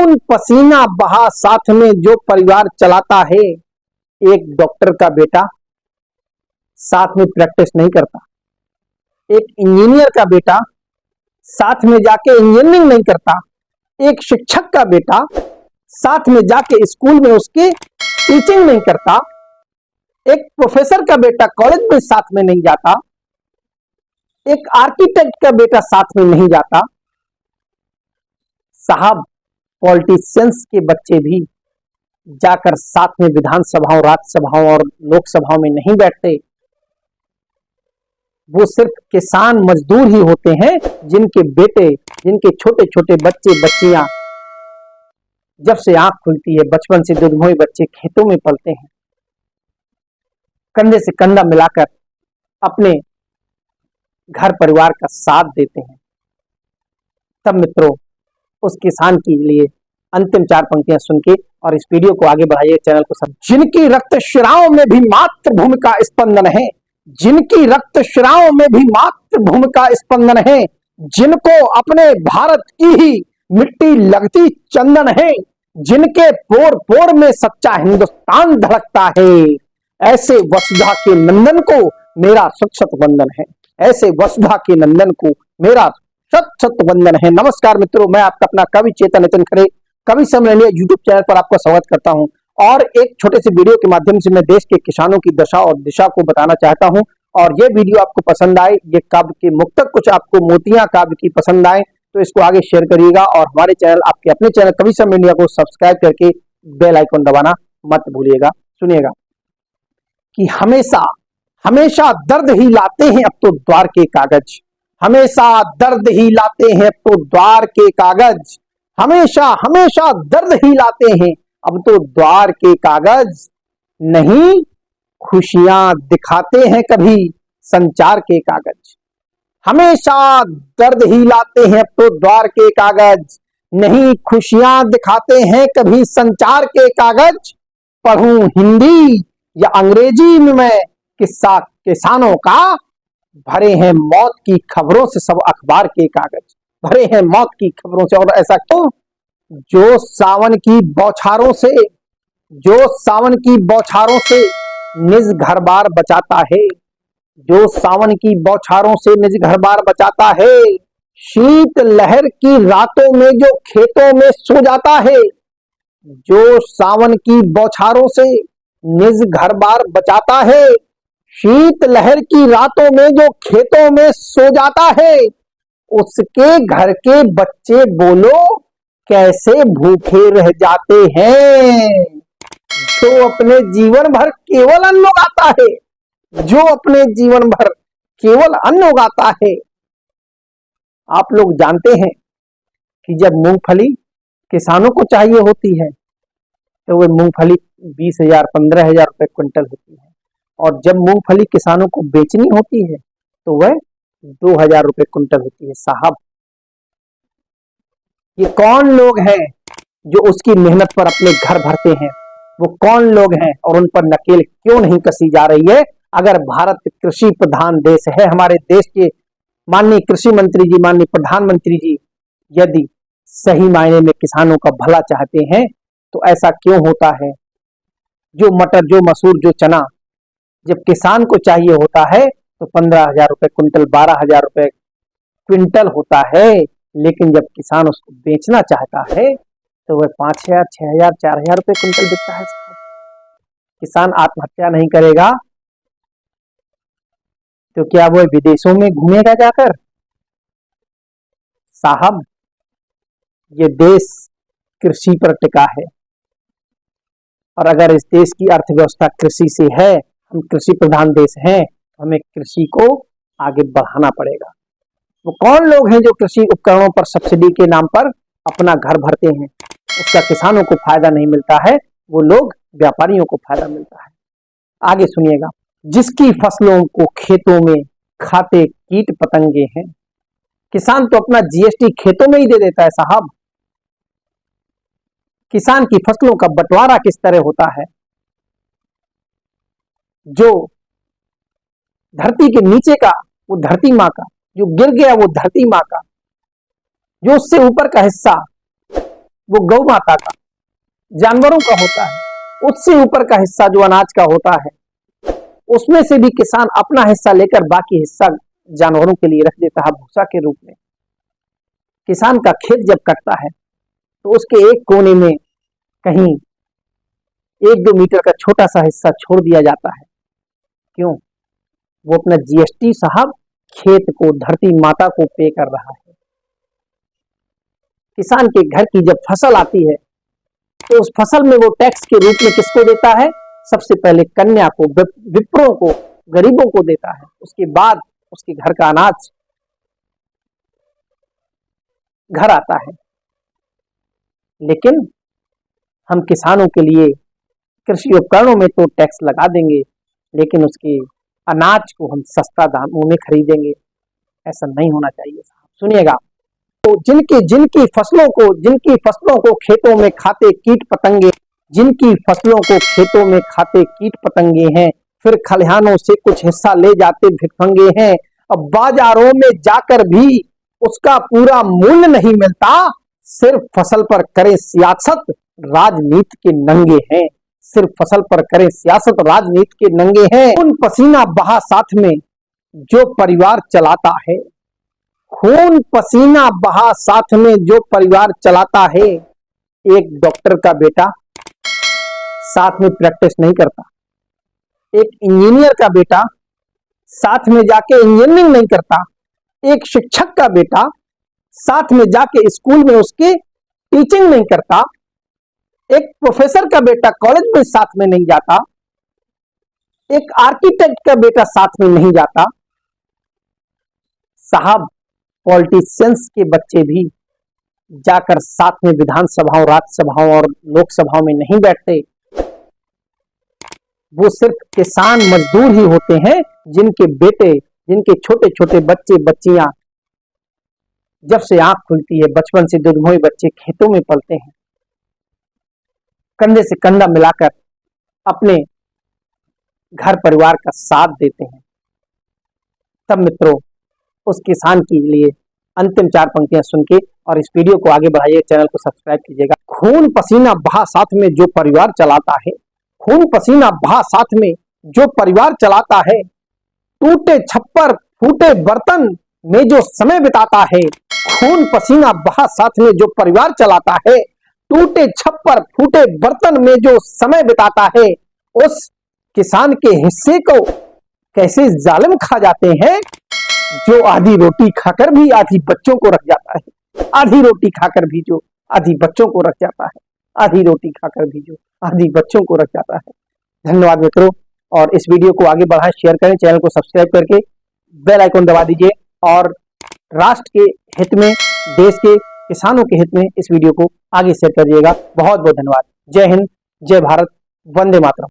खून पसीना बहा साथ में जो परिवार चलाता है। एक डॉक्टर का बेटा साथ में प्रैक्टिस नहीं करता, एक इंजीनियर का बेटा साथ में जाके इंजीनियरिंग नहीं करता, एक शिक्षक का बेटा साथ में जाके स्कूल में उसके टीचिंग नहीं करता, एक प्रोफेसर का बेटा कॉलेज में साथ में नहीं जाता, एक आर्किटेक्ट का बेटा साथ में नहीं जाता। साहब, पॉलिटिशियंस के बच्चे भी जाकर साथ में विधानसभाओं, राज्यसभाओं और लोकसभाओं में नहीं बैठते। वो सिर्फ किसान मजदूर ही होते हैं जिनके बेटे, जिनके छोटे छोटे बच्चे बच्चियां जब से आंख खुलती है बचपन से दुधमोए बच्चे खेतों में पलते हैं, कंधे से कंधा मिलाकर अपने घर परिवार का साथ देते हैं। तब मित्रों, उस किसान के लिए अंतिम 4 पंक्तियां सुन के और इस वीडियो को आगे बढ़ाइए, चैनल को सब। जिनकी रक्त शिराओं में भी मातृभूमि का स्पंदन है, जिनकी रक्त शिराओं में भी मातृभूमि का स्पंदन है, जिनको अपने भारत की ही मिट्टी लगती चंदन है, जिनके पोर पोर में सच्चा हिंदुस्तान धड़कता है, ऐसे वसुधा के नंदन को मेरा शत शत वंदन है। ऐसे वसुधा के नंदन को मेरा शत शत वंदन है। नमस्कार मित्रों, मैं आपका अपना कवि चेतन नितिन खरे कवि सम्मेलन यूट्यूब चैनल पर आपका स्वागत करता हूं और एक छोटे से वीडियो के माध्यम से मैं देश के किसानों की दशा और दिशा को बताना चाहता हूं। और ये वीडियो आपको पसंद आए, ये काव्य के मुक्तक कुछ आपको मोतियां काव्य की पसंद आए तो इसको आगे शेयर करिएगा और हमारे चैनल, आपके अपने चैनल कवि सम्मेलन को सब्सक्राइब करके बेल आइकन दबाना मत भूलिएगा। सुनिएगा कि हमेशा हमेशा दर्द ही लाते हैं अब तो द्वार के कागज, हमेशा दर्द ही लाते हैं अब तो द्वार के कागज, हमेशा हमेशा दर्द ही लाते हैं अब तो द्वार के कागज, नहीं खुशियां दिखाते हैं कभी संचार के कागज। हमेशा दर्द ही लाते हैं अब तो द्वार के कागज, नहीं खुशियां दिखाते हैं कभी संचार के कागज। पढ़ूं हिंदी या अंग्रेजी में मैं किस्सा किसानों का, भरे हैं मौत की खबरों से सब अखबार के कागज, भरे हैं मौत की खबरों से। और ऐसा क्यों? जो सावन की बौछारों से, जो सावन की बौछारों से निज घर बार बचाता है, जो सावन की बौछारों से निज घर बार बचाता है, शीत लहर की रातों में जो खेतों में सो जाता है, जो सावन की बौछारों से निज घर बार बचाता है, शीत लहर की रातों में जो खेतों में सो जाता है, उसके घर के बच्चे बोलो कैसे भूखे रह जाते हैं। जो अपने जीवन भर केवल अन्न उगाता है, जो अपने जीवन भर केवल अन्न उगाता है। आप लोग जानते हैं कि जब मूंगफली किसानों को चाहिए होती है तो वह मूंगफली 20,000 15,000 रुपए क्विंटल होती है, और जब मूंगफली किसानों को बेचनी होती है तो वह 2,000 रुपए क्विंटल होती है। साहब, ये कौन लोग हैं जो उसकी मेहनत पर अपने घर भरते हैं? वो कौन लोग हैं और उन पर नकेल क्यों नहीं कसी जा रही है? अगर भारत कृषि प्रधान देश है, हमारे देश के माननीय कृषि मंत्री जी, माननीय प्रधानमंत्री जी यदि सही मायने में किसानों का भला चाहते हैं तो ऐसा क्यों होता है? जो मटर, जो मसूर, जो चना जब किसान को चाहिए होता है तो 15,000 रुपए क्विंटल, 12,000 रुपए क्विंटल होता है, लेकिन जब किसान उसको बेचना चाहता है तो वह 5,000 6,000 4,000 रुपए क्विंटल बिकता है। किसान आत्महत्या नहीं करेगा तो क्या वह विदेशों में घूमेगा जाकर? साहब, ये देश कृषि पर टिका है और अगर इस देश की अर्थव्यवस्था कृषि से है, हम कृषि प्रधान देश हैं, तो हमें कृषि को आगे बढ़ाना पड़ेगा। वो कौन लोग हैं जो कृषि उपकरणों पर सब्सिडी के नाम पर अपना घर भरते हैं? उसका किसानों को फायदा नहीं मिलता है, वो लोग व्यापारियों को फायदा मिलता है। आगे सुनिएगा, जिसकी फसलों को खेतों में खाते कीट पतंगे हैं। किसान तो अपना जीएसटी खेतों में ही दे देता है। साहब, किसान की फसलों का बंटवारा किस तरह होता है? जो धरती के नीचे का वो धरती माँ का, जो गिर गया वो धरती माँ का, जो उससे ऊपर का हिस्सा वो गौ माता का, जानवरों का होता है। उससे ऊपर का हिस्सा जो अनाज का होता है, उसमें से भी किसान अपना हिस्सा लेकर बाकी हिस्सा जानवरों के लिए रख देता है भूसा के रूप में। किसान का खेत जब कटता है तो उसके एक कोने में कहीं 1-2 मीटर का छोटा सा हिस्सा छोड़ दिया जाता है। क्यों? वो अपना जीएसटी साहब खेत को, धरती माता को पे कर रहा है। किसान के घर की जब फसल आती है तो उस फसल में वो टैक्स के रूप में किसको देता है? सबसे पहले कन्या को, विप्रों को, गरीबों को देता है। उसके बाद उसके घर का अनाज घर आता है। लेकिन हम किसानों के लिए कृषि उपकरणों में तो टैक्स लगा देंगे, लेकिन उसके अनाज को हम सस्ता दामों में खरीदेंगे। ऐसा नहीं होना चाहिए साहब। सुनिएगा, तो जिनकी फसलों को खेतों में खाते कीट पतंगे, जिनकी फसलों को खेतों में खाते कीट पतंगे हैं, फिर खलिहानों से कुछ हिस्सा ले जाते भिखमंगे हैं। अब बाजारों में जाकर भी उसका पूरा मूल्य नहीं मिलता, सिर्फ फसल पर करे सियासत, राजनीति के नंगे हैं। सिर्फ फसल पर करे सियासत, राजनीति के नंगे हैं। खून पसीना बहा साथ में जो परिवार चलाता है, खून पसीना बहा साथ में जो परिवार चलाता है। एक डॉक्टर का बेटा साथ में प्रैक्टिस नहीं करता, एक इंजीनियर का बेटा साथ में जाके इंजीनियरिंग नहीं करता, एक शिक्षक का बेटा साथ में जाके स्कूल में उसके टीचिंग नहीं करता, एक प्रोफेसर का बेटा कॉलेज में साथ में नहीं जाता, एक आर्किटेक्ट का बेटा साथ में नहीं जाता। साहब, पॉलिटिशियंस के बच्चे भी जाकर साथ में विधानसभाओं, राज्यसभाओं और लोकसभाओं में नहीं बैठते। वो सिर्फ किसान मजदूर ही होते हैं जिनके बेटे, जिनके छोटे छोटे बच्चे बच्चियां जब से आंख खुलती है, बचपन से दुधमोए बच्चे खेतों में पलते हैं, कंधे से कंधा मिलाकर अपने घर परिवार का साथ देते हैं। तब मित्रों, उस किसान के लिए अंतिम 4 पंक्तियां सुन के और इस वीडियो को आगे बढ़ाइए, चैनल को सब्सक्राइब कीजिएगा। खून पसीना बहा साथ में जो परिवार चलाता है, खून पसीना बहा साथ में जो परिवार चलाता है, टूटे छप्पर फूटे बर्तन में जो समय बिताता है। खून पसीना बहा साथ में जो परिवार चलाता है, टूटे छप्पर फूटे बर्तन में जो समय बिताता है। उस किसान के हिस्से को कैसे जालिम खा जाते हैं, जो आधी रोटी खाकर भी आधी बच्चों को रख जाता है, आधी रोटी खाकर भी जो आधी बच्चों को रख जाता है, आधी रोटी खाकर भी जो आधी बच्चों को रख जाता है। धन्यवाद मित्रों, और इस वीडियो को आगे बढ़ाएं, शेयर करें, चैनल को सब्सक्राइब करके बेल आइकन दबा दीजिए, और राष्ट्र के हित में, देश के किसानों के हित में इस वीडियो को आगे शेयर करिएगा। बहुत बहुत धन्यवाद। जय हिंद, जय भारत, वंदे मातरम।